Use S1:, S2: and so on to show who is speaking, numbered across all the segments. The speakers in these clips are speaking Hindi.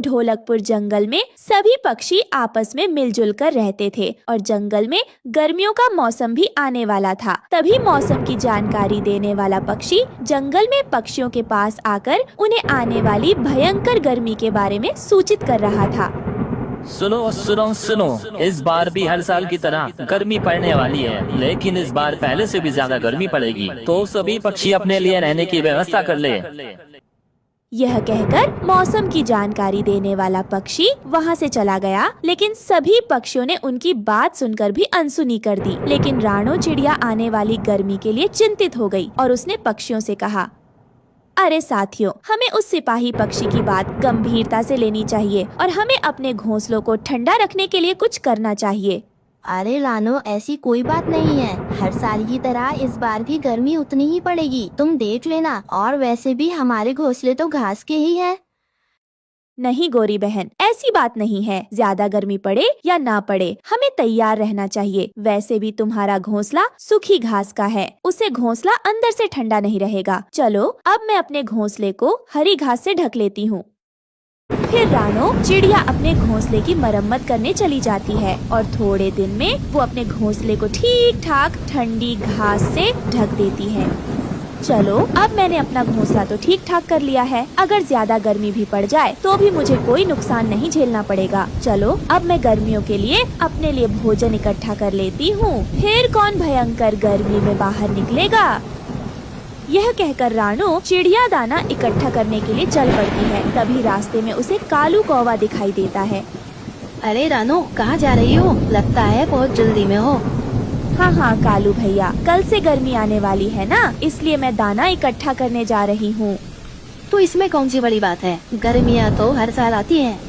S1: ढोलकपुर जंगल में सभी पक्षी आपस में मिलजुल कर रहते थे और जंगल में गर्मियों का मौसम भी आने वाला था। तभी मौसम की जानकारी देने वाला पक्षी जंगल में पक्षियों के पास आकर उन्हें आने वाली भयंकर गर्मी के बारे में सूचित कर रहा था।
S2: सुनो सुनो सुनो, इस बार भी हर साल की तरह गर्मी पड़ने वाली है, लेकिन इस बार पहले से भी ज्यादा गर्मी पड़ेगी, तो सभी पक्षी अपने लिए रहने की व्यवस्था कर ले।
S1: यह कहकर मौसम की जानकारी देने वाला पक्षी वहां से चला गया, लेकिन सभी पक्षियों ने उनकी बात सुनकर भी अनसुनी कर दी। लेकिन राणो चिड़िया आने वाली गर्मी के लिए चिंतित हो गई और उसने पक्षियों से कहा, अरे साथियों, हमें उस सिपाही पक्षी की बात गंभीरता से लेनी चाहिए और हमें अपने घोंसलों को ठंडा रखने के लिए कुछ करना चाहिए।
S3: अरे रानो, ऐसी कोई बात नहीं है। हर साल की तरह इस बार भी गर्मी उतनी ही पड़ेगी, तुम देख लेना। और वैसे भी हमारे घोंसले तो घास के ही हैं।
S1: नहीं गोरी बहन, ऐसी बात नहीं है। ज्यादा गर्मी पड़े या ना पड़े, हमें तैयार रहना चाहिए। वैसे भी तुम्हारा घोंसला सूखी घास का है, उससे घोंसला अंदर से ठंडा नहीं रहेगा। चलो अब मैं अपने घोंसले को हरी घास से ढक लेती हूँ। फिर राणो चिड़िया अपने घोंसले की मरम्मत करने चली जाती है और थोड़े दिन में वो अपने घोंसले को ठीक ठाक ठंडी घास से ढक देती है। चलो अब मैंने अपना घोंसला तो ठीक ठाक कर लिया है। अगर ज्यादा गर्मी भी पड़ जाए तो भी मुझे कोई नुकसान नहीं झेलना पड़ेगा। चलो अब मैं गर्मियों के लिए अपने लिए भोजन इकट्ठा कर लेती हूँ। फिर कौन भयंकर गर्मी में बाहर निकलेगा। यह कहकर राणो चिड़िया दाना इकट्ठा करने के लिए चल पड़ती है। तभी रास्ते में उसे कालू कौवा दिखाई देता है।
S3: अरे रानो, कहाँ जा रही हो? लगता है बहुत जल्दी में हो।
S1: हाँ कालू भैया, कल से गर्मी आने वाली है ना, इसलिए मैं दाना इकट्ठा करने जा रही हूँ।
S3: तो इसमें कौन सी बड़ी बात है, गर्मियाँ तो हर साल आती हैं।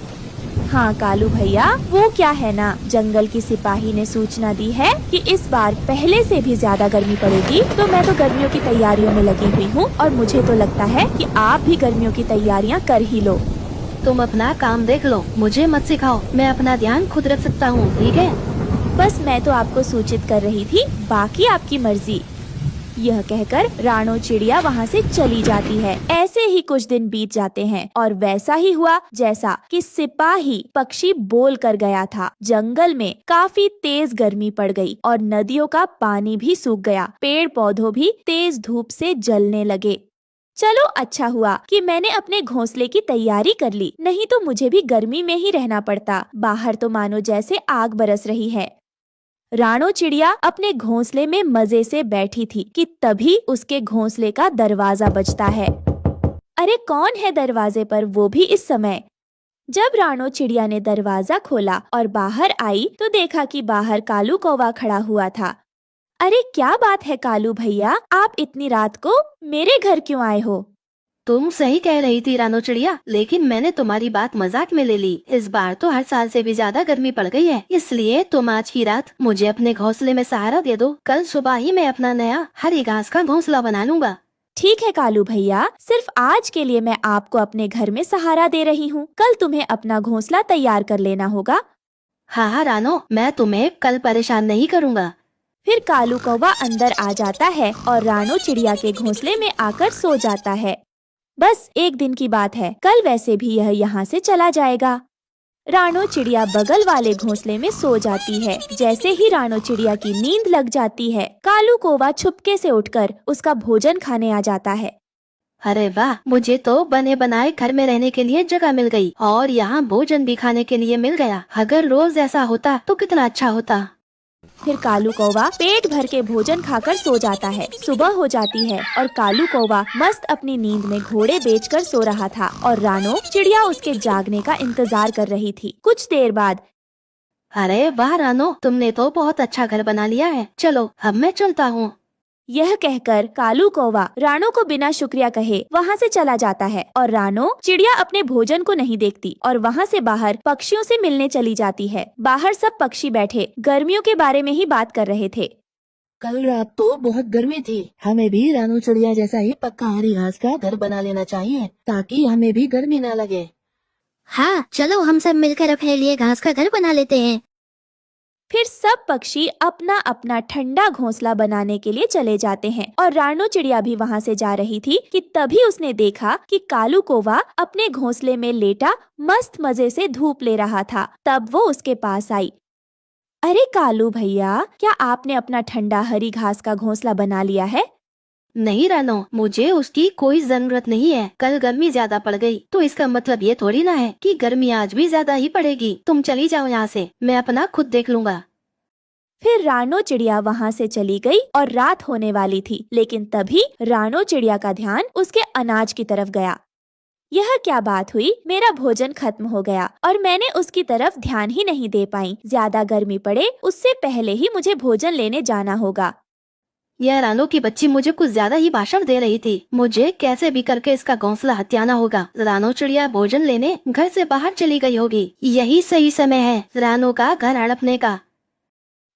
S1: हाँ कालू भैया, वो क्या है ना, जंगल की सिपाही ने सूचना दी है कि इस बार पहले से भी ज्यादा गर्मी पड़ेगी। तो मैं तो गर्मियों की तैयारियों में लगी हुई हूँ और मुझे तो लगता है कि आप भी गर्मियों की तैयारियाँ कर ही लो।
S3: तुम अपना काम देख लो, मुझे मत सिखाओ। मैं अपना ध्यान खुद रख सकता हूँ, ठीक है?
S1: बस मैं तो आपको सूचित कर रही थी, बाकी आपकी मर्जी। यह कहकर राणो चिड़िया वहाँ से चली जाती है। ऐसे ही कुछ दिन बीत जाते हैं और वैसा ही हुआ जैसा कि सिपाही पक्षी बोल कर गया था। जंगल में काफी तेज गर्मी पड़ गई और नदियों का पानी भी सूख गया। पेड़ पौधों भी तेज धूप से जलने लगे। चलो अच्छा हुआ कि मैंने अपने घोंसले की तैयारी कर ली, नहीं तो मुझे भी गर्मी में ही रहना पड़ता। बाहर तो मानो जैसे आग बरस रही है। राणो चिड़िया अपने घोंसले में मजे से बैठी थी कि तभी उसके घोंसले का दरवाजा बजता है। अरे कौन है दरवाजे पर, वो भी इस समय। जब राणो चिड़िया ने दरवाजा खोला और बाहर आई तो देखा कि बाहर कालू कौवा खड़ा हुआ था। अरे क्या बात है कालू भैया, आप इतनी रात को मेरे घर क्यों आए हो?
S3: तुम सही कह रही थी रानो चिड़िया, लेकिन मैंने तुम्हारी बात मजाक में ले ली। इस बार तो हर साल से भी ज्यादा गर्मी पड़ गई है, इसलिए तुम आज की रात मुझे अपने घोंसले में सहारा दे दो। कल सुबह ही मैं अपना नया हरी घास का घोंसला बना लूंगा।
S1: ठीक है कालू भैया, सिर्फ आज के लिए मैं आपको अपने घर में सहारा दे रही हूँ। कल तुम्हें अपना घोंसला तैयार कर लेना होगा।
S3: हाँ रानो, मैं तुम्हें कल परेशान नहीं करूँगा।
S1: फिर कालू कौवा अंदर आ जाता है और राणो चिड़िया के घोंसले में आकर सो जाता है। बस एक दिन की बात है, कल वैसे भी यह यहाँ से चला जाएगा। राणो चिड़िया बगल वाले घोंसले में सो जाती है। जैसे ही राणो चिड़िया की नींद लग जाती है, कालू कौवा छुपके से उठकर उसका भोजन खाने आ जाता है।
S3: अरे वाह, मुझे तो बने बनाए घर में रहने के लिए जगह मिल गई और यहाँ भोजन भी खाने के लिए मिल गया। अगर रोज ऐसा होता तो कितना अच्छा होता।
S1: फिर कालू कौवा पेट भर के भोजन खाकर सो जाता है। सुबह हो जाती है और कालू कौवा मस्त अपनी नींद में घोड़े बेचकर सो रहा था और राणो चिड़िया उसके जागने का इंतजार कर रही थी। कुछ देर बाद,
S3: अरे वाह रानो, तुमने तो बहुत अच्छा घर बना लिया है। चलो अब मैं चलता हूँ।
S1: यह कहकर कालू कौवा राणो को बिना शुक्रिया कहे वहाँ से चला जाता है और राणो चिड़िया अपने भोजन को नहीं देखती और वहाँ से बाहर पक्षियों से मिलने चली जाती है। बाहर सब पक्षी बैठे गर्मियों के बारे में ही बात कर रहे थे।
S4: कल रात तो बहुत गर्मी थी, हमें भी रानू चिड़िया जैसा ही पक्का हरी घास का घर बना लेना चाहिए ताकि हमें भी गर्मी न लगे।
S3: हाँ चलो, हम सब मिलकर अपने लिए घास का घर बना लेते हैं।
S1: फिर सब पक्षी अपना अपना ठंडा घोंसला बनाने के लिए चले जाते हैं और रानो चिड़िया भी वहाँ से जा रही थी कि तभी उसने देखा कि कालू कौवा अपने घोंसले में लेटा मस्त मजे से धूप ले रहा था। तब वो उसके पास आई। अरे कालू भैया, क्या आपने अपना ठंडा हरी घास का घोंसला बना लिया है?
S3: नहीं रानो, मुझे उसकी कोई जरूरत नहीं है। कल गर्मी ज्यादा पड़ गई तो इसका मतलब ये थोड़ी ना है कि गर्मी आज भी ज्यादा ही पड़ेगी। तुम चली जाओ यहाँ से, मैं अपना खुद देख लूंगा।
S1: फिर रानो चिड़िया वहाँ से चली गई और रात होने वाली थी, लेकिन तभी रानो चिड़िया का ध्यान उसके अनाज की तरफ गया। यह क्या बात हुई, मेरा भोजन खत्म हो गया और मैंने उसकी तरफ ध्यान ही नहीं दे पाई। ज्यादा गर्मी पड़े उससे पहले ही मुझे भोजन लेने जाना होगा।
S3: यह रानो की बच्ची मुझे कुछ ज्यादा ही भाषण दे रही थी। मुझे कैसे भी करके इसका घोंसला हथियाना होगा। रानो चिड़िया भोजन लेने घर से बाहर चली गई होगी। यही सही समय है रानो का घर हड़पने का।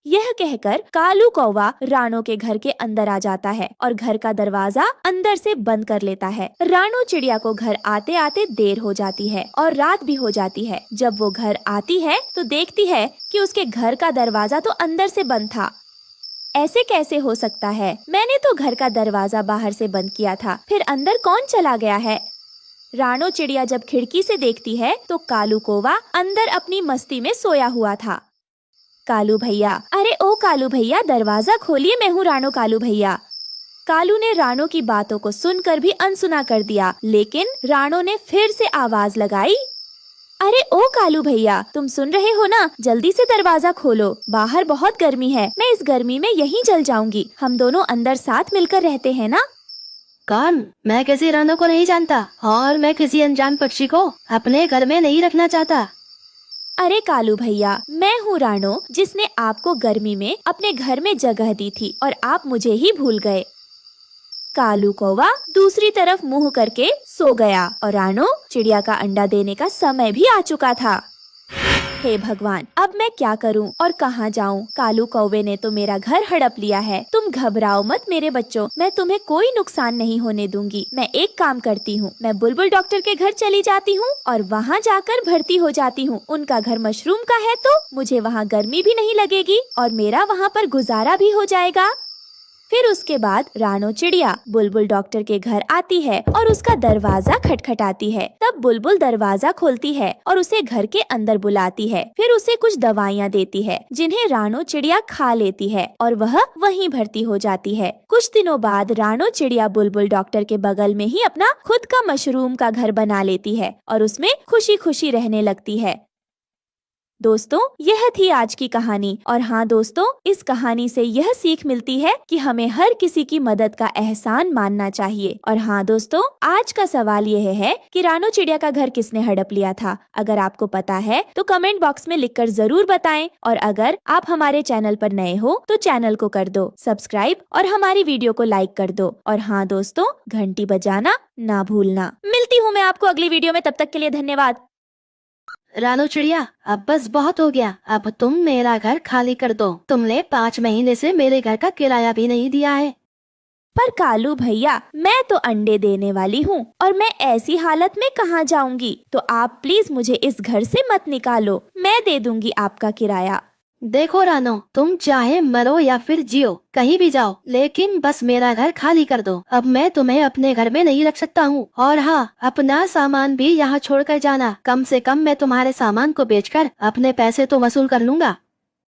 S1: यह कहकर कालू कौवा रानो के घर के अंदर आ जाता है और घर का दरवाजा अंदर से बंद कर लेता है। रानो चिड़िया को घर आते आते देर हो जाती है और रात भी हो जाती है। जब वो घर आती है तो देखती है कि उसके घर का दरवाजा तो अंदर से बंद था। ऐसे कैसे हो सकता है? मैंने तो घर का दरवाजा बाहर से बंद किया था, फिर अंदर कौन चला गया है? रानो चिड़िया जब खिड़की से देखती है तो कालू कौवा अंदर अपनी मस्ती में सोया हुआ था। कालू भैया, अरे ओ कालू भैया, दरवाजा खोलिए, मैं हूँ रानो कालू भैया। कालू ने रानो की बातों को सुनकर भी अनसुना कर दिया, लेकिन रानो ने फिर से आवाज लगाई। अरे ओ कालू भैया, तुम सुन रहे हो ना? जल्दी से दरवाजा खोलो, बाहर बहुत गर्मी है। मैं इस गर्मी में यहीं जल जाऊंगी। हम दोनों अंदर साथ मिलकर रहते हैं ना?
S3: कौन? मैं किसी रानो को नहीं जानता और मैं किसी अनजान पक्षी को अपने घर में नहीं रखना चाहता।
S1: अरे कालू भैया, मैं हूँ रानो, जिसने आपको गर्मी में अपने घर में जगह दी थी और आप मुझे ही भूल गए। कालू कौवा दूसरी तरफ मुंह करके सो गया और रानो चिड़िया का अंडा देने का समय भी आ चुका था। हे भगवान, अब मैं क्या करूं और कहां जाऊं? कालू कौवे ने तो मेरा घर हड़प लिया है। तुम घबराओ मत मेरे बच्चों, मैं तुम्हें कोई नुकसान नहीं होने दूंगी। मैं एक काम करती हूँ, मैं बुलबुल डॉक्टर के घर चली जाती हूँ और वहाँ जाकर भर्ती हो जाती हूँ। उनका घर मशरूम का है तो मुझे वहाँ गर्मी भी नहीं लगेगी और मेरा वहाँ पर गुजारा भी हो जाएगा। फिर उसके बाद रानो चिड़िया बुलबुल डॉक्टर के घर आती है और उसका दरवाजा खटखटाती है। तब बुलबुल दरवाजा खोलती है और उसे घर के अंदर बुलाती है। फिर उसे कुछ दवाइयाँ देती है जिन्हें रानो चिड़िया खा लेती है और वह वहीं भर्ती हो जाती है। कुछ दिनों बाद रानो चिड़िया बुलबुल डॉक्टर के बगल में ही अपना खुद का मशरूम का घर बना लेती है और उसमें खुशी खुशी रहने लगती है। दोस्तों, यह थी आज की कहानी। और हाँ दोस्तों, इस कहानी से यह सीख मिलती है कि हमें हर किसी की मदद का एहसान मानना चाहिए। और हाँ दोस्तों, आज का सवाल यह है कि रानो चिड़िया का घर किसने हड़प लिया था? अगर आपको पता है तो कमेंट बॉक्स में लिखकर जरूर बताएं। और अगर आप हमारे चैनल पर नए हो तो चैनल को कर दो सब्सक्राइब और हमारी वीडियो को लाइक कर दो। और हाँ दोस्तों, घंटी बजाना ना भूलना। मिलती हूँ मैं आपको अगली वीडियो में, तब तक के लिए धन्यवाद।
S3: रानो चिड़िया, अब बस बहुत हो गया। अब तुम मेरा घर खाली कर दो। तुमने 5 महीने से मेरे घर का किराया भी नहीं दिया है।
S1: पर कालू भैया, मैं तो अंडे देने वाली हूँ और मैं ऐसी हालत में कहाँ जाऊंगी? तो आप प्लीज मुझे इस घर से मत निकालो, मैं दे दूंगी आपका किराया।
S3: देखो रानो, तुम चाहे मरो या फिर जियो, कहीं भी जाओ, लेकिन बस मेरा घर खाली कर दो। अब मैं तुम्हें अपने घर में नहीं रख सकता हूँ। और हाँ, अपना सामान भी यहाँ छोड़कर जाना। कम से कम मैं तुम्हारे सामान को बेचकर अपने पैसे तो वसूल कर लूंगा।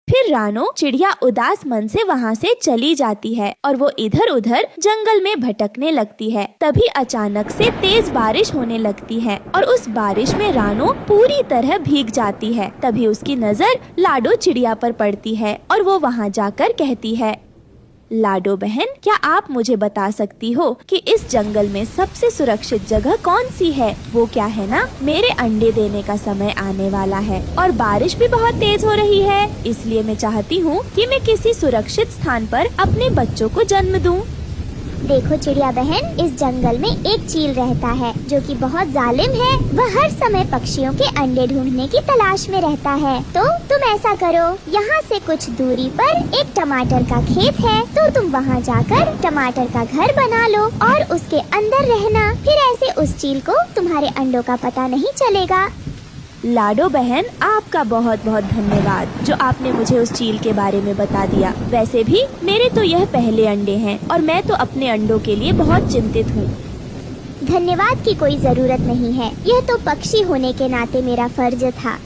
S1: फिर रानो चिड़िया उदास मन से वहाँ से चली जाती है और वो इधर उधर जंगल में भटकने लगती है। तभी अचानक से तेज बारिश होने लगती है और उस बारिश में रानो पूरी तरह भीग जाती है। तभी उसकी नजर लाडो चिड़िया पर पड़ती है और वो वहाँ जाकर कहती है, लाडो बहन, क्या आप मुझे बता सकती हो कि इस जंगल में सबसे सुरक्षित जगह कौन सी है? वो क्या है ना, मेरे अंडे देने का समय आने वाला है और बारिश भी बहुत तेज हो रही है, इसलिए मैं चाहती हूँ कि मैं किसी सुरक्षित स्थान पर अपने बच्चों को जन्म दूँ।
S5: देखो चिड़िया बहन, इस जंगल में एक चील रहता है जो कि बहुत जालिम है। वह हर समय पक्षियों के अंडे ढूंढने की तलाश में रहता है। तो तुम ऐसा करो, यहाँ से कुछ दूरी पर एक टमाटर का खेत है, तो तुम वहाँ जाकर टमाटर का घर बना लो और उसके अंदर रहना। फिर ऐसे उस चील को तुम्हारे अंडों का पता नहीं चलेगा।
S1: लाडो बहन, आपका बहुत बहुत धन्यवाद जो आपने मुझे उस चील के बारे में बता दिया। वैसे भी मेरे तो यह पहले अंडे हैं और मैं तो अपने अंडों के लिए बहुत चिंतित हूँ।
S5: धन्यवाद की कोई जरूरत नहीं है, यह तो पक्षी होने के नाते मेरा फर्ज था।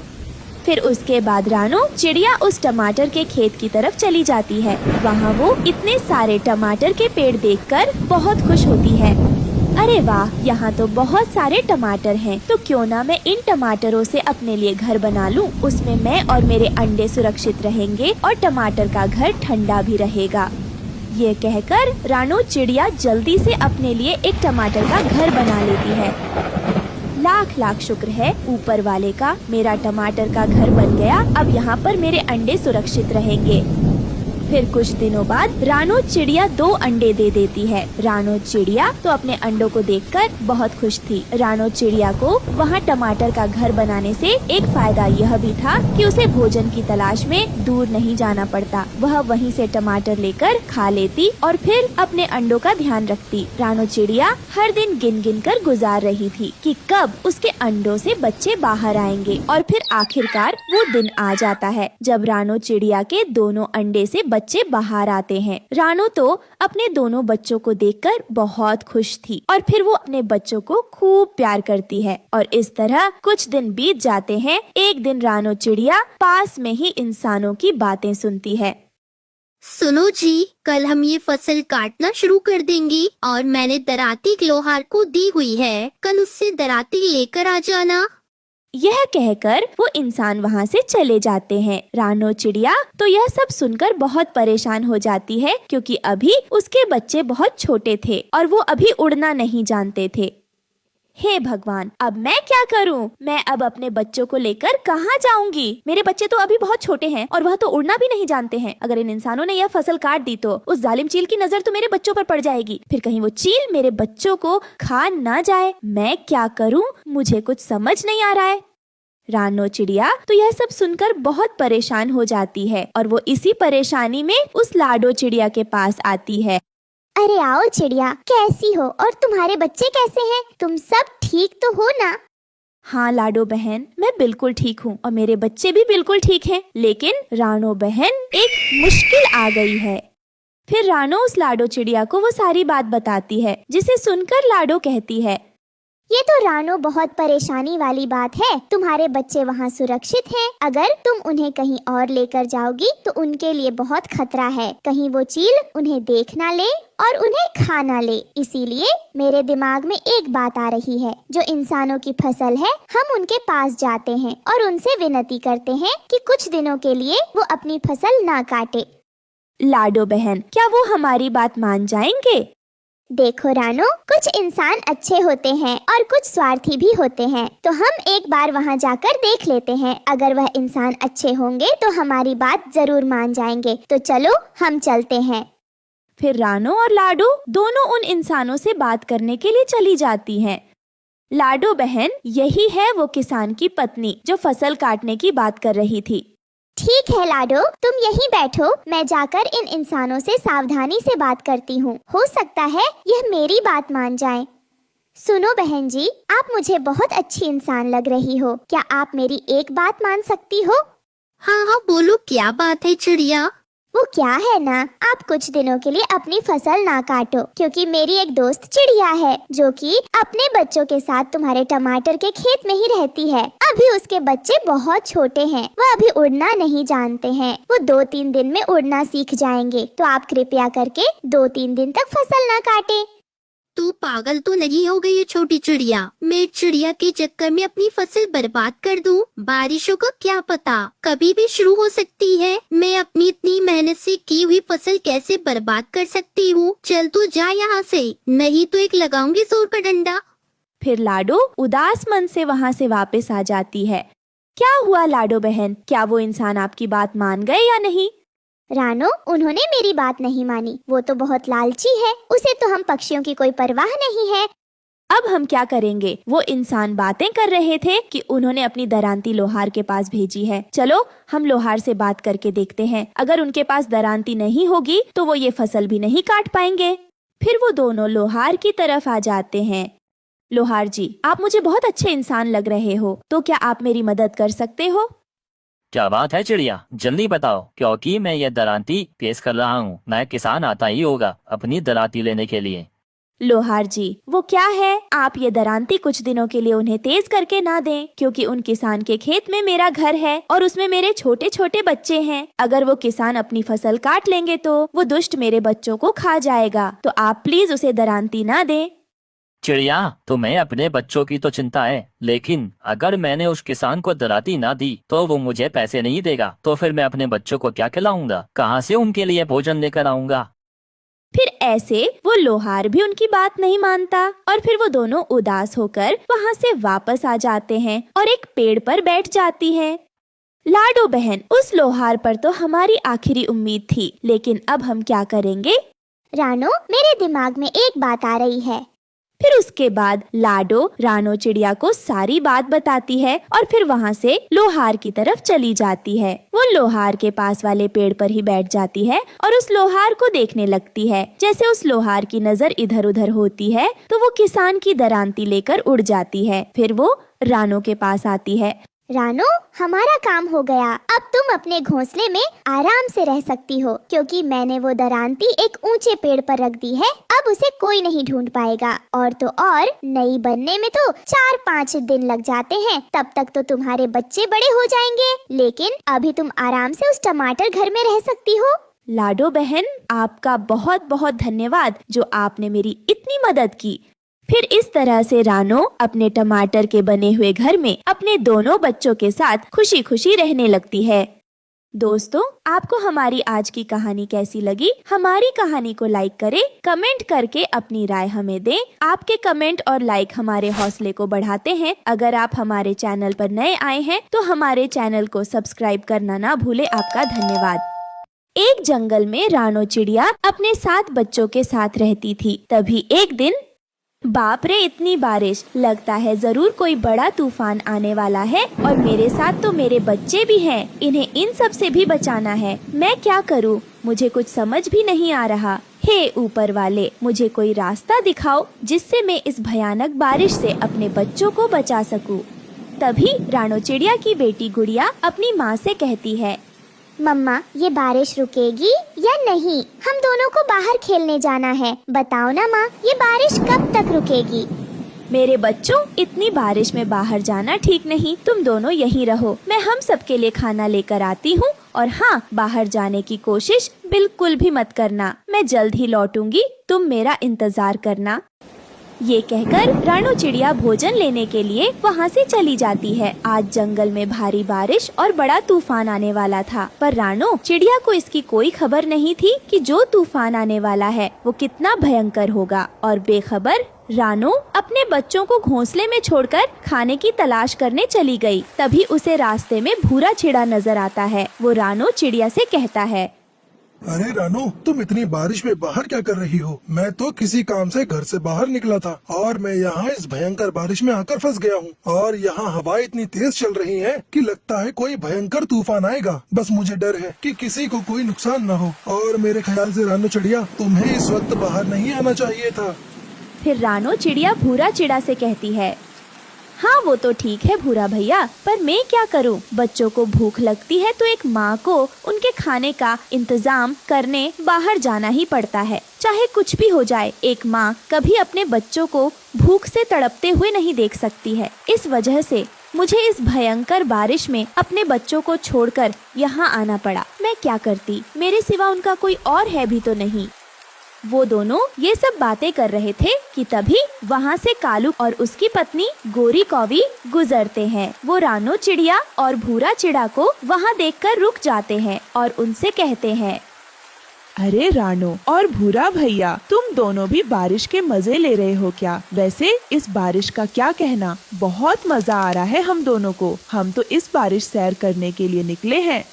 S1: फिर उसके बाद रानो चिड़िया उस टमाटर के खेत की तरफ चली जाती है। वहाँ वो इतने सारे टमाटर के पेड़ देखकर बहुत खुश होती है। अरे वाह, यहाँ तो बहुत सारे टमाटर हैं, तो क्यों ना मैं इन टमाटरों से अपने लिए घर बना लूं। उसमें मैं और मेरे अंडे सुरक्षित रहेंगे और टमाटर का घर ठंडा भी रहेगा। ये कहकर रानो चिड़िया जल्दी से अपने लिए एक टमाटर का घर बना लेती है। लाख लाख शुक्र है ऊपर वाले का, मेरा टमाटर का घर बन गया। अब यहाँ पर मेरे अंडे सुरक्षित रहेंगे। फिर कुछ दिनों बाद रानो चिड़िया 2 अंडे दे देती है। रानो चिड़िया तो अपने अंडों को देखकर बहुत खुश थी। रानो चिड़िया को वहाँ टमाटर का घर बनाने से एक फायदा यह भी था कि उसे भोजन की तलाश में दूर नहीं जाना पड़ता। वह वहीं से टमाटर लेकर खा लेती और फिर अपने अंडों का ध्यान रखती। रानो चिड़िया हर दिन गिन गिन कर गुजार रही थी कि कब उसके अंडों से बच्चे बाहर आएंगे, और फिर आखिरकार वो दिन आ जाता है जब रानो चिड़िया के दोनों अंडे से बच्चे बाहर आते हैं। रानो तो अपने दोनों बच्चों को देखकर बहुत खुश थी और फिर वो अपने बच्चों को खूब प्यार करती है। और इस तरह कुछ दिन बीत जाते हैं। एक दिन रानो चिड़िया पास में ही इंसानों की बातें सुनती है।
S6: सुनो जी, कल हम ये फसल काटना शुरू कर देंगे और मैंने दराती लोहार को दी हुई है, कल उससे दराती लेकर आ जाना।
S1: यह कहकर वो इंसान वहाँ से चले जाते हैं। रानो चिड़िया तो यह सब सुनकर बहुत परेशान हो जाती है, क्योंकि अभी उसके बच्चे बहुत छोटे थे और वो अभी उड़ना नहीं जानते थे। हे भगवान, अब मैं क्या करूं? मैं अब अपने बच्चों को लेकर कहाँ जाऊंगी? मेरे बच्चे तो अभी बहुत छोटे हैं और वह तो उड़ना भी नहीं जानते हैं। अगर इन इंसानों ने यह फसल काट दी तो उस जालिम चील की नजर तो मेरे बच्चों पर पड़ जाएगी। फिर कहीं वो चील मेरे बच्चों को खा ना जाए। मैं क्या करूं? मुझे कुछ समझ नहीं आ रहा है। रानो चिड़िया तो यह सब सुनकर बहुत परेशान हो जाती है और वो इसी परेशानी में उस लाडो चिड़िया के पास आती है।
S5: अरे आओ चिड़िया, कैसी हो और तुम्हारे बच्चे कैसे हैं? तुम सब ठीक तो हो ना?
S1: हाँ लाडो बहन, मैं बिल्कुल ठीक हूँ और मेरे बच्चे भी बिल्कुल ठीक हैं। लेकिन रानो बहन, एक मुश्किल आ गई है। फिर रानो उस लाडो चिड़िया को वो सारी बात बताती है, जिसे सुनकर लाडो कहती है,
S5: ये तो रानो बहुत परेशानी वाली बात है। तुम्हारे बच्चे वहाँ सुरक्षित हैं। अगर तुम उन्हें कहीं और लेकर जाओगी तो उनके लिए बहुत खतरा है। कहीं वो चील उन्हें देख ना ले और उन्हें खा ना ले। इसीलिए मेरे दिमाग में एक बात आ रही है। जो इंसानों की फसल है, हम उनके पास जाते हैं और उनसे विनती करते हैं कि कुछ दिनों के लिए वो अपनी फसल ना काटे।
S1: लाडो बहन, क्या वो हमारी बात मान जाएंगे?
S5: देखो रानो, कुछ इंसान अच्छे होते हैं और कुछ स्वार्थी भी होते हैं, तो हम एक बार वहाँ जाकर देख लेते हैं। अगर वह इंसान अच्छे होंगे तो हमारी बात जरूर मान जाएंगे। तो चलो हम चलते हैं।
S1: फिर रानो और लाडो दोनों उन इंसानों से बात करने के लिए चली जाती हैं। लाडो बहन, यही है वो किसान की पत्नी जो फसल काटने की बात कर रही थी।
S5: ठीक है लाडो, तुम यहीं बैठो, मैं जाकर इन इंसानों से सावधानी से बात करती हूँ। हो सकता है यह मेरी बात मान जाएं। सुनो बहन जी, आप मुझे बहुत अच्छी इंसान लग रही हो। क्या आप मेरी एक बात मान सकती हो?
S6: हाँ हाँ, बोलो क्या बात है चिड़िया?
S5: वो क्या है ना, आप कुछ दिनों के लिए अपनी फसल ना काटो, क्योंकि मेरी एक दोस्त चिड़िया है जो कि अपने बच्चों के साथ तुम्हारे टमाटर के खेत में ही रहती है। अभी उसके बच्चे बहुत छोटे हैं, वह अभी उड़ना नहीं जानते हैं। वो 2-3 दिन में उड़ना सीख जाएंगे। तो आप कृपया करके 2-3 दिन तक फसल ना काटें।
S6: तू पागल तो नहीं हो गई है छोटी चिड़िया? मैं चिड़िया के चक्कर में अपनी फसल बर्बाद कर दूं? बारिशों का क्या पता, कभी भी शुरू हो सकती है। मैं अपनी इतनी मेहनत से की हुई फसल कैसे बर्बाद कर सकती हूँ? चल तू जा यहाँ से, नहीं तो एक लगाऊंगी जोर का डंडा।
S1: फिर लाडो उदास मन से वहाँ से वापस आ जाती है। क्या हुआ लाडो बहन, क्या वो इंसान आपकी बात मान गए या नहीं?
S5: रानो, उन्होंने मेरी बात नहीं मानी। वो तो बहुत लालची है, उसे तो हम पक्षियों की कोई परवाह नहीं है।
S1: अब हम क्या करेंगे? वो इंसान बातें कर रहे थे कि उन्होंने अपनी दरांती लोहार के पास भेजी है। चलो हम लोहार से बात करके देखते हैं। अगर उनके पास दरांती नहीं होगी तो वो ये फसल भी नहीं काट पाएंगे। फिर वो दोनों लोहार की तरफ आ जाते हैं। लोहार जी, आप मुझे बहुत अच्छे इंसान लग रहे हो, तो क्या आप मेरी मदद कर सकते हो?
S2: क्या बात है चिड़िया, जल्दी बताओ, क्योंकि मैं ये दरांती पेश कर रहा हूँ। नया किसान आता ही होगा अपनी दरांती लेने के लिए।
S1: लोहार जी, वो क्या है? आप ये दरांती कुछ दिनों के लिए उन्हें तेज करके ना दें, क्योंकि उन किसान के खेत में मेरा घर है और उसमें मेरे छोटे छोटे बच्चे हैं। अगर वो किसान अपनी फसल काट लेंगे तो वो दुष्ट मेरे बच्चों को खा जाएगा, तो आप प्लीज उसे दरांती ना दें।
S2: चिड़िया, तुम्हें अपने बच्चों की तो चिंता है, लेकिन अगर मैंने उस किसान को दरांती ना दी तो वो मुझे पैसे नहीं देगा। तो फिर मैं अपने बच्चों को क्या खिलाऊंगा? कहाँ से उनके लिए भोजन लेकर आऊंगा?
S1: फिर ऐसे वो लोहार भी उनकी बात नहीं मानता और फिर वो दोनों उदास होकर वहाँ से वापस आ जाते हैं और एक पेड़ पर बैठ जाती हैं। लाडो बहन, उस लोहार पर तो हमारी आखिरी उम्मीद थी, लेकिन अब हम क्या करेंगे?
S5: रानो, मेरे दिमाग में एक बात आ रही है।
S1: फिर उसके बाद लाडो रानो चिड़िया को सारी बात बताती है और फिर वहाँ से लोहार की तरफ चली जाती है। वो लोहार के पास वाले पेड़ पर ही बैठ जाती है और उस लोहार को देखने लगती है। जैसे उस लोहार की नजर इधर उधर होती है तो वो किसान की दरांती लेकर उड़ जाती है। फिर वो रानो के पास आती है।
S5: रानो, हमारा काम हो गया। अब तुम अपने घोंसले में आराम से रह सकती हो, क्योंकि मैंने वो दरांती एक ऊंचे पेड़ पर रख दी है। अब उसे कोई नहीं ढूंढ पाएगा। और तो और, नई बनने में तो 4-5 दिन लग जाते हैं। तब तक तो तुम्हारे बच्चे बड़े हो जाएंगे, लेकिन अभी तुम आराम से उस टमाटर घर में रह सकती हो।
S1: लाडो बहन, आपका बहुत बहुत धन्यवाद जो आपने मेरी इतनी मदद की। फिर इस तरह से रानो अपने टमाटर के बने हुए घर में अपने दोनों बच्चों के साथ खुशी खुशी रहने लगती है। दोस्तों, आपको हमारी आज की कहानी कैसी लगी? हमारी कहानी को लाइक करें, कमेंट करके अपनी राय हमें दें। आपके कमेंट और लाइक हमारे हौसले को बढ़ाते हैं। अगर आप हमारे चैनल पर नए आए हैं तो हमारे चैनल को सब्सक्राइब करना ना भूलें। आपका धन्यवाद। एक जंगल में रानो चिड़िया अपने 7 बच्चों के साथ रहती थी। तभी एक दिन, बाप रे, इतनी बारिश! लगता है जरूर कोई बड़ा तूफान आने वाला है और मेरे साथ तो मेरे बच्चे भी हैं। इन्हें इन सब से भी बचाना है। मैं क्या करूं? मुझे कुछ समझ भी नहीं आ रहा। हे ऊपर वाले, मुझे कोई रास्ता दिखाओ जिससे मैं इस भयानक बारिश से अपने बच्चों को बचा सकूं। तभी रानो चिड़िया की बेटी गुड़िया अपनी माँ से कहती है,
S5: मम्मा, ये बारिश रुकेगी या नहीं? हम दोनों को बाहर खेलने जाना है। बताओ ना माँ, ये बारिश कब तक रुकेगी?
S1: मेरे बच्चों, इतनी बारिश में बाहर जाना ठीक नहीं। तुम दोनों यहीं रहो। मैं हम सबके लिए खाना लेकर आती हूँ। और हाँ, बाहर जाने की कोशिश बिल्कुल भी मत करना। मैं जल्द ही लौटूंगी, तुम मेरा इंतजार करना। ये कहकर रानो चिड़िया भोजन लेने के लिए वहाँ से चली जाती है। आज जंगल में भारी बारिश और बड़ा तूफान आने वाला था, पर रानो चिड़िया को इसकी कोई खबर नहीं थी कि जो तूफान आने वाला है वो कितना भयंकर होगा। और बेखबर रानो अपने बच्चों को घोंसले में छोड़कर खाने की तलाश करने चली गई। तभी उसे रास्ते में भूरा चिड़ा नजर आता है। वो रानो चिड़िया से कहता है,
S7: अरे रानो, तुम इतनी बारिश में बाहर क्या कर रही हो? मैं तो किसी काम से घर से बाहर निकला था और मैं यहाँ इस भयंकर बारिश में आकर फंस गया हूँ। और यहाँ हवाएं इतनी तेज चल रही हैं कि लगता है कोई भयंकर तूफान आएगा। बस मुझे डर है कि किसी को कोई नुकसान न हो। और मेरे ख्याल से रानो चिड़िया, तुम्हें इस वक्त बाहर नहीं आना चाहिए था।
S1: फिर रानो चिड़िया भूरा चिड़ा से कहती है, हाँ वो तो ठीक है भूरा भैया, पर मैं क्या करूं? बच्चों को भूख लगती है तो एक माँ को उनके खाने का इंतजाम करने बाहर जाना ही पड़ता है। चाहे कुछ भी हो जाए, एक माँ कभी अपने बच्चों को भूख से तड़पते हुए नहीं देख सकती है। इस वजह से मुझे इस भयंकर बारिश में अपने बच्चों को छोड़कर यहाँ आना पड़ा। मैं क्या करती? मेरे सिवा उनका कोई और है भी तो नहीं। वो दोनों ये सब बातें कर रहे थे कि तभी वहाँ से कालू और उसकी पत्नी गोरी कौवी गुजरते हैं। वो रानो चिड़िया और भूरा चिड़ा को वहाँ देखकर रुक जाते हैं और उनसे कहते हैं,
S8: अरे रानो और भूरा भैया, तुम दोनों भी बारिश के मजे ले रहे हो क्या? वैसे इस बारिश का क्या कहना, बहुत मजा आ रहा है हम दोनों को। हम तो इस बारिश सैर करने के लिए निकले हैं।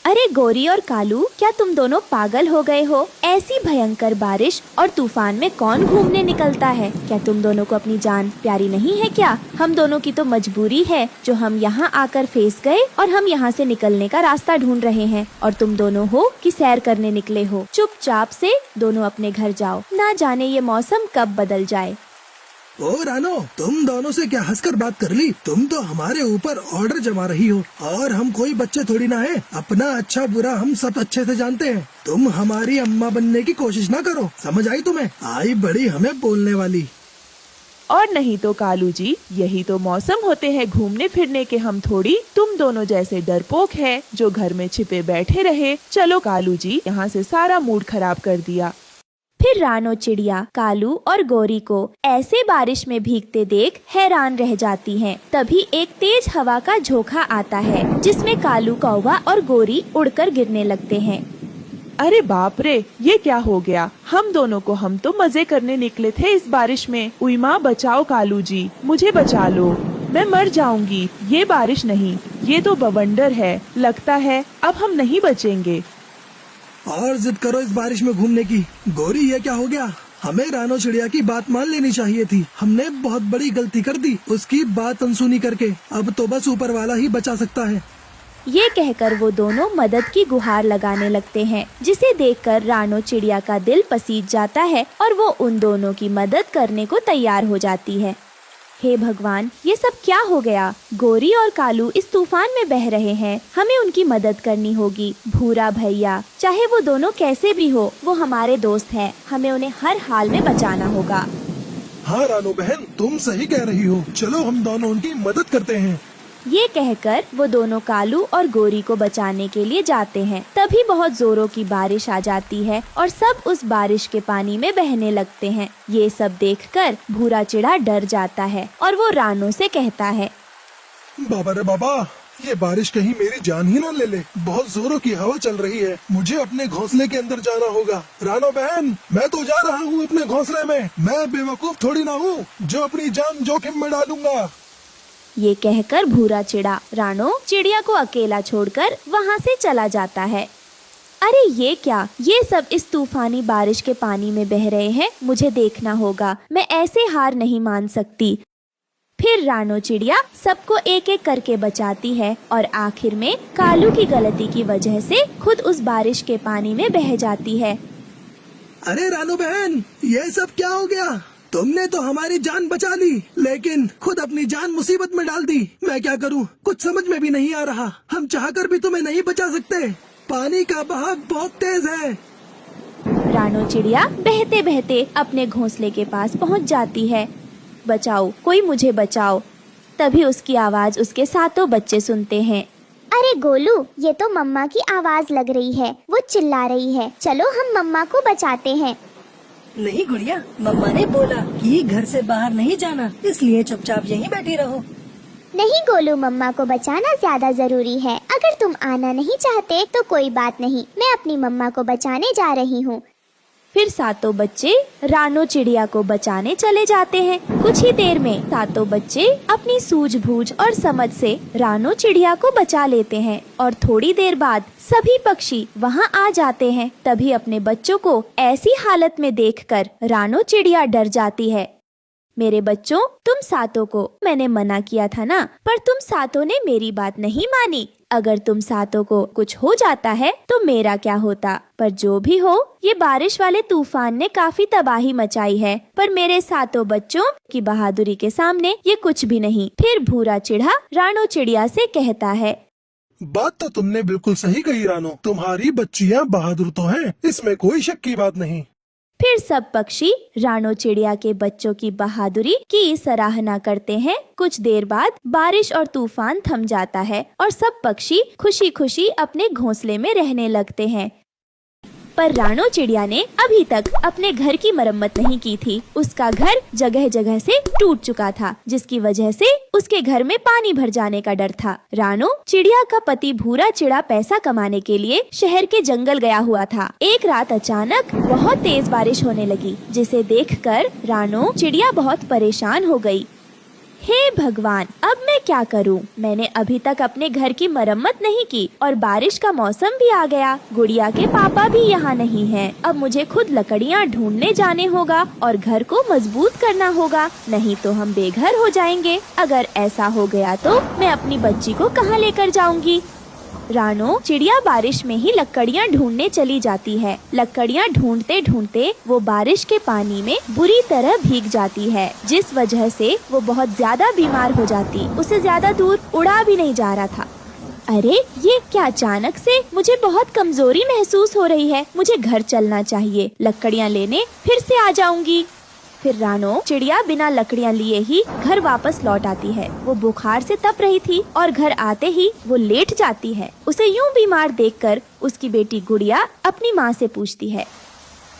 S1: अरे गोरी और कालू, क्या तुम दोनों पागल हो गए हो? ऐसी भयंकर बारिश और तूफान में कौन घूमने निकलता है? क्या तुम दोनों को अपनी जान प्यारी नहीं है क्या? हम दोनों की तो मजबूरी है जो हम यहाँ आकर फंस गए और हम यहाँ से निकलने का रास्ता ढूंढ रहे हैं। और तुम दोनों हो कि सैर करने निकले हो। चुपचाप से दोनों अपने घर जाओ, ना जाने ये मौसम कब बदल जाए।
S7: ओ रानो, तुम दोनों से क्या हंसकर बात कर ली? तुम तो हमारे ऊपर ऑर्डर जमा रही हो, और हम कोई बच्चे थोड़ी ना है। अपना अच्छा बुरा हम सब अच्छे से जानते हैं। तुम हमारी अम्मा बनने की कोशिश ना करो, समझ आई तुम्हें? आई बड़ी हमें बोलने वाली।
S8: और नहीं तो कालू जी, यही तो मौसम होते हैं घूमने फिरने के। हम थोड़ी तुम दोनों जैसे डरपोक हैं जो घर में छिपे बैठे रहे। चलो कालू जी, यहाँ से सारा मूड खराब कर दिया।
S1: फिर रानो चिड़िया कालू और गोरी को ऐसे बारिश में भीगते देख हैरान रह जाती हैं। तभी एक तेज हवा का झोंका आता है जिसमें कालू, कौवा और गोरी उड़कर गिरने लगते हैं।
S8: अरे बाप रे, ये क्या हो गया? हम दोनों को, हम तो मजे करने निकले थे इस बारिश में। उई माँ, बचाओ कालू जी, मुझे बचा लो, मैं मर जाऊंगी। ये बारिश नहीं, ये तो बवंडर है। लगता है अब हम नहीं बचेंगे।
S7: और जिद करो इस बारिश में घूमने की। गोरी, ये क्या हो गया? हमें रानो चिड़िया की बात मान लेनी चाहिए थी। हमने बहुत बड़ी गलती कर दी उसकी बात अनसुनी करके। अब तो बस ऊपर वाला ही बचा सकता है।
S1: ये कहकर वो दोनों मदद की गुहार लगाने लगते हैं, जिसे देखकर रानो चिड़िया का दिल पसीज जाता है और वो उन दोनों की मदद करने को तैयार हो जाती है। हे भगवान, ये सब क्या हो गया? गोरी और कालू इस तूफान में बह रहे हैं। हमें उनकी मदद करनी होगी। भूरा भैया, चाहे वो दोनों कैसे भी हो, वो हमारे दोस्त हैं। हमें उन्हें हर हाल में बचाना होगा।
S7: हाँ रानो बहन, तुम सही कह रही हो। चलो हम दोनों उनकी मदद करते हैं।
S1: ये कहकर वो दोनों कालू और गोरी को बचाने के लिए जाते हैं। तभी बहुत जोरों की बारिश आ जाती है और सब उस बारिश के पानी में बहने लगते हैं। ये सब देखकर भूरा चिड़ा डर जाता है और वो रानो से कहता है,
S7: बाबा रे बाबा, ये बारिश कहीं मेरी जान ही ना ले ले। बहुत जोरों की हवा चल रही है। मुझे अपने घोंसले के अंदर जाना होगा। रानो बहन, मैं तो जा रहा हूँ अपने घोंसले में। मैं बेवकूफ थोड़ी ना हूँ जो अपनी जान जोखिम में डालूंगा।
S1: ये कहकर भूरा चिड़ा रानो चिड़िया को अकेला छोड़कर वहाँ से चला जाता है। अरे ये क्या? ये सब इस तूफानी बारिश के पानी में बह रहे हैं। मुझे देखना होगा, मैं ऐसे हार नहीं मान सकती। फिर रानो चिड़िया सबको एक एक करके बचाती है और आखिर में कालू की गलती की वजह से खुद उस बारिश के पानी में बह जाती है।
S7: अरे रानो बहन, ये सब क्या हो गया? तुमने तो हमारी जान बचा ली, लेकिन खुद अपनी जान मुसीबत में डाल दी। मैं क्या करूं? कुछ समझ में भी नहीं आ रहा। हम चाहकर भी तुम्हें नहीं बचा सकते। पानी का बहाव बहुत तेज है।
S1: रानो चिड़िया बहते बहते अपने घोंसले के पास पहुंच जाती है। बचाओ, कोई मुझे बचाओ। तभी उसकी आवाज उसके सातों बच्चे सुनते हैं।
S5: अरे गोलू, ये तो मम्मा की आवाज लग रही है। वो चिल्ला रही है। चलो हम मम्मा को बचाते हैं।
S9: नहीं गुड़िया, मम्मा ने बोला कि घर से बाहर नहीं जाना, इसलिए चुपचाप यहीं बैठी रहो।
S5: नहीं गोलू, मम्मा को बचाना ज्यादा जरूरी है। अगर तुम आना नहीं चाहते तो कोई बात नहीं, मैं अपनी मम्मा को बचाने जा रही हूँ।
S1: फिर सातों बच्चे रानो चिड़िया को बचाने चले जाते हैं। कुछ ही देर में सातों बच्चे अपनी सूझबूझ और समझ से रानो चिड़िया को बचा लेते हैं और थोड़ी देर बाद सभी पक्षी वहाँ आ जाते हैं। तभी अपने बच्चों को ऐसी हालत में देखकर रानो चिड़िया डर जाती है। मेरे बच्चों, तुम सातों को मैंने मना किया था ना, पर तुम सातों ने मेरी बात नहीं मानी। अगर तुम सातों को कुछ हो जाता है तो मेरा क्या होता? पर जो भी हो, ये बारिश वाले तूफान ने काफी तबाही मचाई है, पर मेरे सातों बच्चों की बहादुरी के सामने ये कुछ भी नहीं। फिर भूरा चिड़ा रानो चिड़िया से कहता है,
S7: बात तो तुमने बिल्कुल सही कही रानो। तुम्हारी बच्चियाँ बहादुर तो हैं, इसमें कोई शक की बात नहीं।
S1: फिर सब पक्षी रानो चिड़िया के बच्चों की बहादुरी की सराहना करते हैं। कुछ देर बाद बारिश और तूफान थम जाता है और सब पक्षी खुशी खुशी अपने घोंसले में रहने लगते हैं। पर रानो चिड़िया ने अभी तक अपने घर की मरम्मत नहीं की थी। उसका घर जगह जगह से टूट चुका था, जिसकी वजह से उसके घर में पानी भर जाने का डर था। रानो चिड़िया का पति भूरा चिड़ा पैसा कमाने के लिए शहर के जंगल गया हुआ था। एक रात अचानक बहुत तेज बारिश होने लगी, जिसे देखकर रानो चिड़िया बहुत परेशान हो गई। हे भगवान, अब मैं क्या करूं? मैंने अभी तक अपने घर की मरम्मत नहीं की और बारिश का मौसम भी आ गया। गुड़िया के पापा भी यहाँ नहीं हैं। अब मुझे खुद लकड़ियाँ ढूंढने जाने होगा और घर को मजबूत करना होगा, नहीं तो हम बेघर हो जाएंगे। अगर ऐसा हो गया तो मैं अपनी बच्ची को कहाँ लेकर जाऊंगी? रानो चिड़िया बारिश में ही लकड़ियाँ ढूंढने चली जाती है। लकड़ियाँ ढूंढते ढूंढते वो बारिश के पानी में बुरी तरह भीग जाती है, जिस वजह से वो बहुत ज्यादा बीमार हो जाती। उसे ज्यादा दूर उड़ा भी नहीं जा रहा था। अरे ये क्या, अचानक से मुझे बहुत कमजोरी महसूस हो रही है। मुझे घर चलना चाहिए, लकड़ियाँ लेने फिर से आ जाऊंगी। फिर रानो चिड़िया बिना लकड़ियाँ लिए ही घर वापस लौट आती है। वो बुखार से तप रही थी और घर आते ही वो लेट जाती है। उसे यूं बीमार देखकर उसकी बेटी गुड़िया अपनी माँ से पूछती है,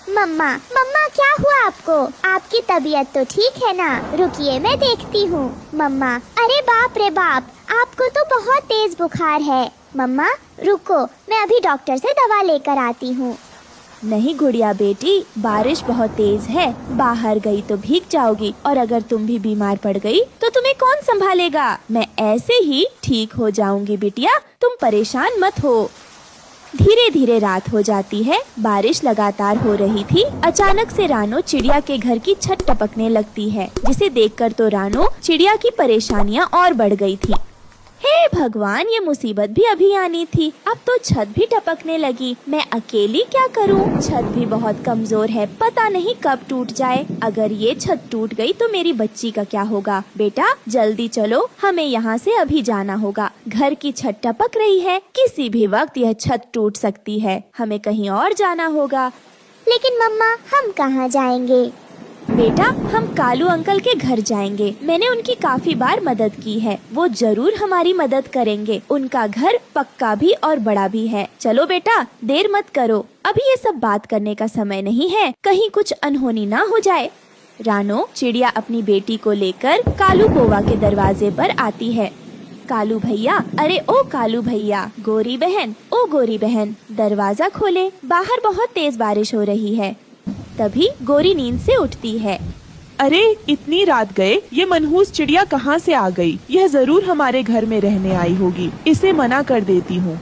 S5: मम्मा मम्मा क्या हुआ आपको? आपकी तबीयत तो ठीक है ना? रुकिए मैं देखती हूँ। मम्मा, अरे बाप रे बाप, आपको तो बहुत तेज बुखार है। मम्मा रुको, मैं अभी डॉक्टर से दवा लेकर आती हूँ।
S1: नहीं गुड़िया बेटी, बारिश बहुत तेज है, बाहर गई तो भीग जाओगी और अगर तुम भी बीमार पड़ गई तो तुम्हें कौन संभालेगा? मैं ऐसे ही ठीक हो जाऊंगी बिटिया, तुम परेशान मत हो। धीरे धीरे रात हो जाती है। बारिश लगातार हो रही थी। अचानक से रानो चिड़िया के घर की छत टपकने लगती है, जिसे देखकर तो रानो चिड़िया की परेशानियां और बढ़ गई थी। हे भगवान, ये मुसीबत भी अभी आनी थी, अब तो छत भी टपकने लगी। मैं अकेली क्या करूं? छत भी बहुत कमजोर है, पता नहीं कब टूट जाए। अगर ये छत टूट गई तो मेरी बच्ची का क्या होगा? बेटा जल्दी चलो, हमें यहाँ से अभी जाना होगा। घर की छत टपक रही है, किसी भी वक्त यह छत टूट सकती है। हमें कहीं और जाना होगा।
S5: लेकिन मम्मा, हम कहाँ जाएंगे?
S1: बेटा हम कालू अंकल के घर जाएंगे। मैंने उनकी काफी बार मदद की है, वो जरूर हमारी मदद करेंगे। उनका घर पक्का भी और बड़ा भी है। चलो बेटा, देर मत करो, अभी ये सब बात करने का समय नहीं है, कहीं कुछ अनहोनी ना हो जाए। रानो चिड़िया अपनी बेटी को लेकर कालू कौवा के दरवाजे पर आती है। कालू भैया, अरे ओ कालू भैया, गोरी बहन, ओ गोरी बहन, दरवाजा खोले, बाहर बहुत तेज बारिश हो रही है। तभी गोरी नींद से उठती है।
S8: अरे इतनी रात गए, ये मनहूस चिड़िया कहाँ से आ गई? यह जरूर हमारे घर में रहने आई होगी, इसे मना कर देती हूँ।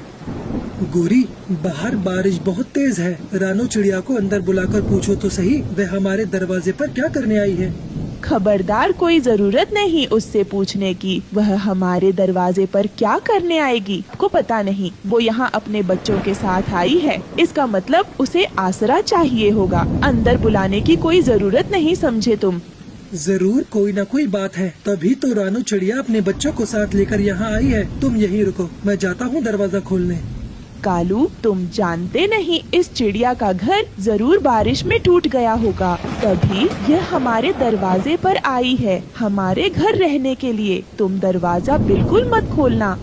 S10: गोरी, बाहर बारिश बहुत तेज है। रानो चिड़िया को अंदर बुलाकर पूछो तो सही, वह हमारे दरवाजे पर क्या करने आई है?
S8: खबरदार, कोई जरूरत नहीं उससे पूछने की, वह हमारे दरवाजे पर क्या करने आएगी। को पता नहीं, वो यहाँ अपने बच्चों के साथ आई है, इसका मतलब उसे आसरा चाहिए होगा। अंदर बुलाने की कोई जरूरत नहीं, समझे तुम?
S10: जरूर कोई न कोई बात है, तभी तो रानो चिड़िया अपने बच्चों को साथ लेकर यहाँ आई है। तुम यहीं रुको, मैं जाता हूँ दरवाजा खोलने।
S8: कालू, तुम जानते नहीं, इस चिड़िया का घर जरूर बारिश में टूट गया होगा, तभी यह हमारे दरवाजे पर आई है, हमारे घर रहने के लिए। तुम दरवाजा बिल्कुल मत खोलना।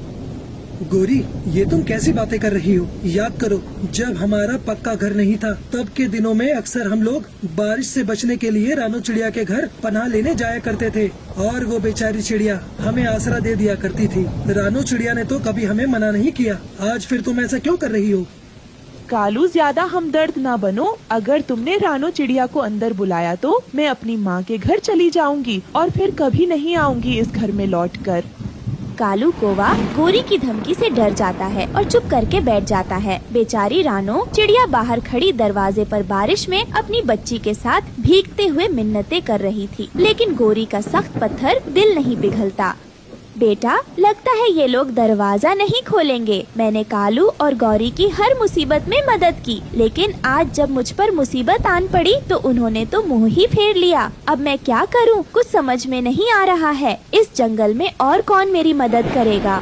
S10: गोरी, ये तुम कैसी बातें कर रही हो? याद करो, जब हमारा पक्का घर नहीं था, तब के दिनों में अक्सर हम लोग बारिश से बचने के लिए रानो चिड़िया के घर पनाह लेने जाया करते थे, और वो बेचारी चिड़िया हमें आसरा दे दिया करती थी। रानो चिड़िया ने तो कभी हमें मना नहीं किया। आज फिर तुम ऐसा क्यों कर रही हो?
S8: कालू, ज्यादा हमदर्द ना बनो। अगर तुमने रानो चिड़िया को अंदर बुलाया तो मैं अपनी माँ के घर चली जाऊंगी और फिर कभी नहीं आऊंगी इस घर में लौटकर।
S1: कालू कौवा गोरी की धमकी से डर जाता है और चुप करके बैठ जाता है। बेचारी रानो चिड़िया बाहर खड़ी दरवाजे पर बारिश में अपनी बच्ची के साथ भीगते हुए मिन्नतें कर रही थी, लेकिन गोरी का सख्त पत्थर दिल नहीं पिघलता। बेटा, लगता है ये लोग दरवाजा नहीं खोलेंगे। मैंने कालू और गौरी की हर मुसीबत में मदद की, लेकिन आज जब मुझ पर मुसीबत आन पड़ी तो उन्होंने तो मुंह ही फेर लिया। अब मैं क्या करूं? कुछ समझ में नहीं आ रहा है। इस जंगल में और कौन मेरी मदद करेगा?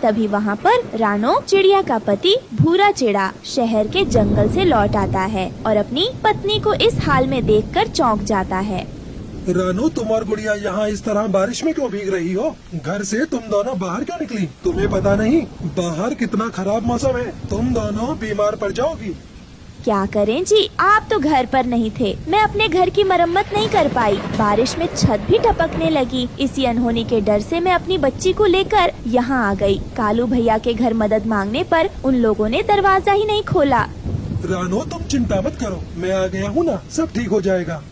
S1: तभी वहाँ पर रानो चिड़िया का पति भूरा चिड़ा शहर के जंगल से लौट आता है और अपनी पत्नी को इस हाल में देखकर चौंक जाता है।
S7: रानो, तुम और गुड़िया यहाँ इस तरह बारिश में क्यों भीग रही हो? घर से तुम दोनों बाहर क्यों निकली? तुम्हें पता नहीं बाहर कितना खराब मौसम है, तुम दोनों बीमार पड़ जाओगी।
S1: क्या करें जी, आप तो घर पर नहीं थे। मैं अपने घर की मरम्मत नहीं कर पाई। बारिश में छत भी टपकने लगी। इसी अनहोनी के डर से मैं अपनी बच्ची को लेकर यहाँ आ गई। कालू भैया के घर मदद मांगने पर उन लोगों ने दरवाजा ही नहीं खोला।
S7: रानो, तुम चिंता मत करो, मैं आ गया हूँ ना, सब ठीक हो जाएगा।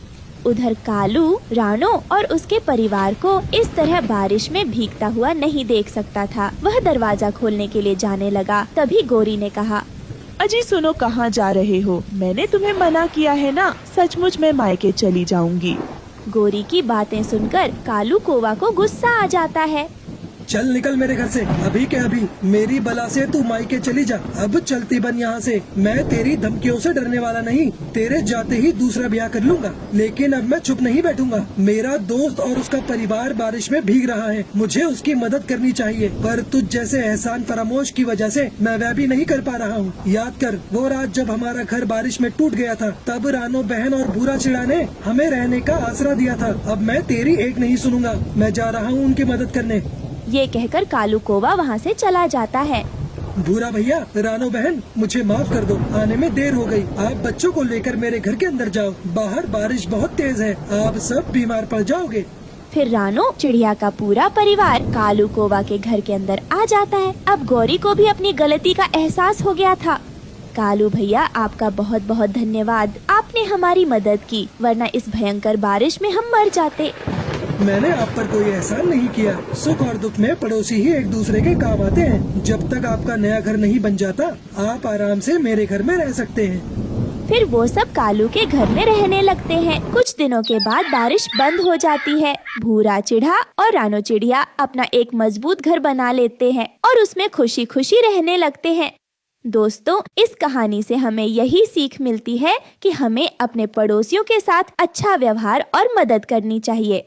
S1: उधर कालू रानो और उसके परिवार को इस तरह बारिश में भीगता हुआ नहीं देख सकता था। वह दरवाजा खोलने के लिए जाने लगा। तभी गोरी ने कहा,
S8: अजी सुनो, कहाँ जा रहे हो? मैंने तुम्हें मना किया है ना, सचमुच मैं मायके चली जाऊंगी।
S1: गोरी की बातें सुनकर कालू कौवा को गुस्सा आ जाता है।
S10: चल निकल मेरे घर से अभी के अभी। मेरी बला से तू मायके चली जा। अब चलती बन यहाँ से। मैं तेरी धमकियों से डरने वाला नहीं। तेरे जाते ही दूसरा ब्याह कर लूंगा, लेकिन अब मैं चुप नहीं बैठूंगा। मेरा दोस्त और उसका परिवार बारिश में भीग रहा है, मुझे उसकी मदद करनी चाहिए, पर तुझ जैसे एहसान फरामोश की वजह से मैं वह भी नहीं कर पा रहा हूँ। याद कर वो रात जब हमारा घर बारिश में टूट गया था, तब रानो बहन और भूरा चिड़ा ने हमें रहने का आसरा दिया था। अब मैं तेरी एक नहीं सुनूंगा। मैं जा रहा हूँ उनकी मदद करने।
S1: ये कहकर कालू कौवा वहाँ से चला जाता है।
S10: भूरा भैया, रानो बहन, मुझे माफ कर दो, आने में देर हो गई। आप बच्चों को लेकर मेरे घर के अंदर जाओ, बाहर बारिश बहुत तेज है, आप सब बीमार पड़ जाओगे।
S1: फिर रानो चिड़िया का पूरा परिवार कालू कौवा के घर के अंदर आ जाता है। अब गौरी को भी अपनी गलती का एहसास हो गया था। कालू भैया, आपका बहुत बहुत धन्यवाद, आपने हमारी मदद की, वरना इस भयंकर बारिश में हम मर जाते।
S10: मैंने आप पर कोई एहसान नहीं किया। सुख और दुख में पड़ोसी ही एक दूसरे के काम आते हैं। जब तक आपका नया घर नहीं बन जाता, आप आराम से मेरे घर में रह सकते हैं।
S1: फिर वो सब कालू के घर में रहने लगते हैं। कुछ दिनों के बाद बारिश बंद हो जाती है। भूरा चिढ़ा और रानो चिड़िया अपना एक मजबूत घर बना लेते हैं और उसमें खुशी खुशी रहने लगते हैं। दोस्तों, इस कहानी से हमें यही सीख मिलती है कि हमें अपने पड़ोसियों के साथ अच्छा व्यवहार और मदद करनी चाहिए।